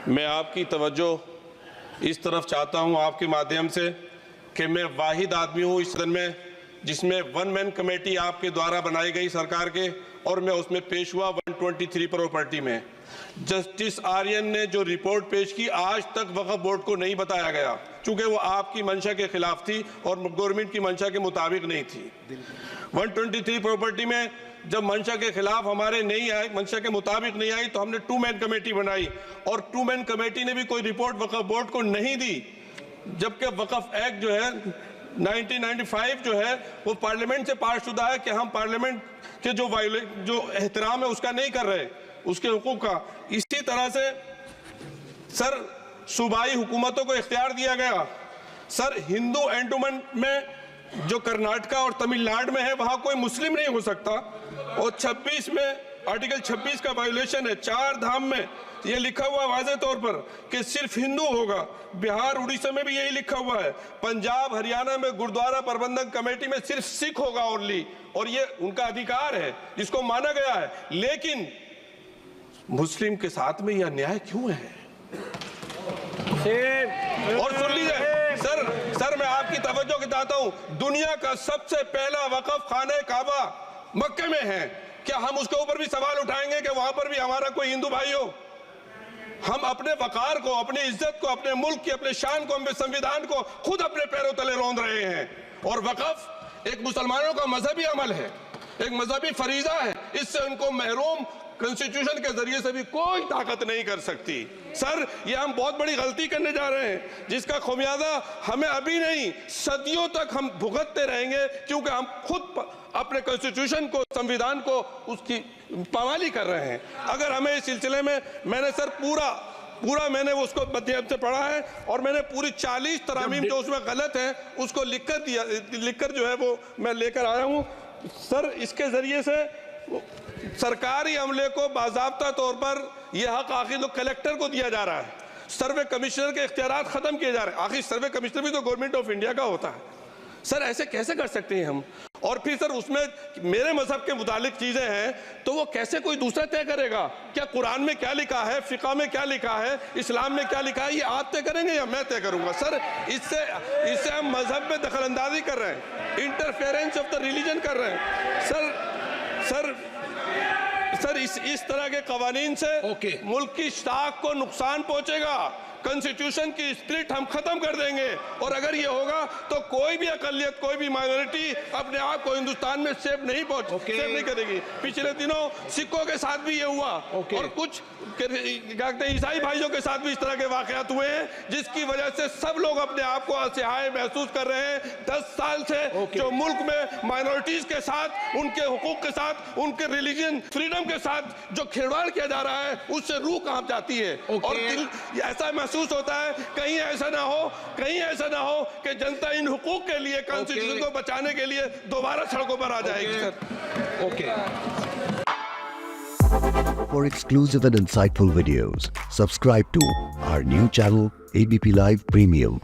मैं आपकी तवज्जो इस तरफ चाहता हूं आपके माध्यम से कि मैं वाहिद आदमी हूं इस सदन में जिसमें वन मैन कमेटी आपके द्वारा बनाई गई सरकार के, और मैं उसमें पेश हुआ 123 प्रॉपर्टी में। जस्टिस आर्यन ने जो रिपोर्ट पेश की आज तक वक्फ बोर्ड को नहीं बताया गया, चूंकि वो आपकी मंशा के खिलाफ थी और गवर्नमेंट की मंशा के मुताबिक नहीं थी। 123 प्रॉपर्टी में जब मंशा के खिलाफ हमारे नहीं आई, मंशा के मुताबिक नहीं आई, तो हमने 2 मैन कमेटी बनाई और 2 मैन कमेटी ने भी कोई रिपोर्ट वक्फ बोर्ड को नहीं दी, जबकि वक्फ एक्ट जो है 1995 जो है वो पार्लियामेंट से पास शुदा है कि हम पार्लियामेंट के जो एहतराम है उसका नहीं कर रहे, उसके हुकूक का। इसी तरह से सर सूबाई हुकूमतों को इख्तियार दिया गया। सर हिंदू एंडोमेंट में जो कर्नाटका और तमिलनाडु में है वहां कोई मुस्लिम नहीं हो सकता, और 26 में आर्टिकल 26 का वायोलेशन है। 4 धाम में ये लिखा हुआ वाज़े तौर पर कि सिर्फ हिंदू होगा। बिहार उड़ीसा में भी यही लिखा हुआ है। पंजाब हरियाणा में गुरुद्वारा प्रबंधक कमेटी में सिर्फ सिख होगा ओनली, और ये उनका अधिकार है जिसको माना गया है। लेकिन मुस्लिम के साथ में यह अन्याय क्यों है? और सुन लीजिए सर मैं आपकी तवज्जो के चाहता हूं, दुनिया का सबसे पहला वक्फ खाने काबा मक्के में है। क्या हम उसके ऊपर भी सवाल उठाएंगे कि वहां पर भी हमारा कोई हिंदू भाई हो? हम अपने वकार को, अपनी इज्जत को, अपने मुल्क की, अपने शान को, अपने संविधान को खुद अपने पैरों तले रौंद रहे हैं। और वक्फ एक मुसलमानों का मजहबी अमल है, एक मजहबी फरीजा है। इससे उनको महरूम कॉन्स्टिट्यूशन के जरिए से भी कोई ताकत नहीं कर सकती। सर ये हम बहुत बड़ी गलती करने जा रहे हैं जिसका खुमियाजा हमें अभी नहीं सदियों तक हम भुगतते रहेंगे, क्योंकि हम खुद अपने कॉन्स्टिट्यूशन को, संविधान को, उसकी पामाली कर रहे हैं। अगर हमें इस सिलसिले में मैंने सर पूरा मैंने उसको मध्यम से पढ़ा है और मैंने पूरी 40 तरामीम जो उसमें गलत है उसको लिखकर जो है वो मैं लेकर आया हूँ। सर इसके जरिए से सरकारी अमले को बाज़ाब्ता तौर पर यह हक आखिर कलेक्टर को दिया जा रहा है, सर्वे कमिश्नर के इख्तियारात खत्म किए जा रहे हैं। आखिर सर्वे कमिश्नर भी तो गवर्नमेंट ऑफ इंडिया का होता है। सर ऐसे कैसे कर सकते हैं हम? और फिर सर उसमें मेरे मजहब के मुतालिक चीजें हैं तो वो कैसे कोई दूसरा तय करेगा? क्या कुरान में क्या लिखा है, फिक़ा में क्या लिखा है, इस्लाम में क्या लिखा है, ये आप तय करेंगे या मैं तय करूंगा? सर इससे हम मजहब में दखल अंदाजी कर रहे हैं, इंटरफेरेंस ऑफ द रिलीजन कर रहे हैं। सर इस तरह के कवानीन से मुल्क की शाख को नुकसान पहुंचेगा। कॉन्स्टिट्यूशन की स्प्रिट हम खत्म कर देंगे, और अगर ये होगा तो कोई भी अकलियत, कोई भी माइनॉरिटी अपने आप को हिंदुस्तान में सेफ नहीं करेगी। पिछले दिनों सिखों के साथ भी ये हुआ और कुछ ईसाई भाइयों के साथ भी इस तरह के वाकयात हुए हैं, जिसकी वजह से सब लोग अपने आप को असहाय महसूस कर रहे हैं। 10 साल से जो मुल्क में माइनॉरिटीज के साथ, उनके हुकूक के साथ, उनके रिलीजन फ्रीडम के साथ जो खिलवाड़ किया जा रहा है उससे रूह कांप जाती है। और दिल ऐसा महसूस होता है कहीं ऐसा ना हो कि जनता इन हुकूक के लिए, कॉन्स्टिट्यूशन को बचाने के लिए दोबारा सड़कों पर आ जाएगी। For exclusive and insightful videos, subscribe to our new channel ABP Live Premium.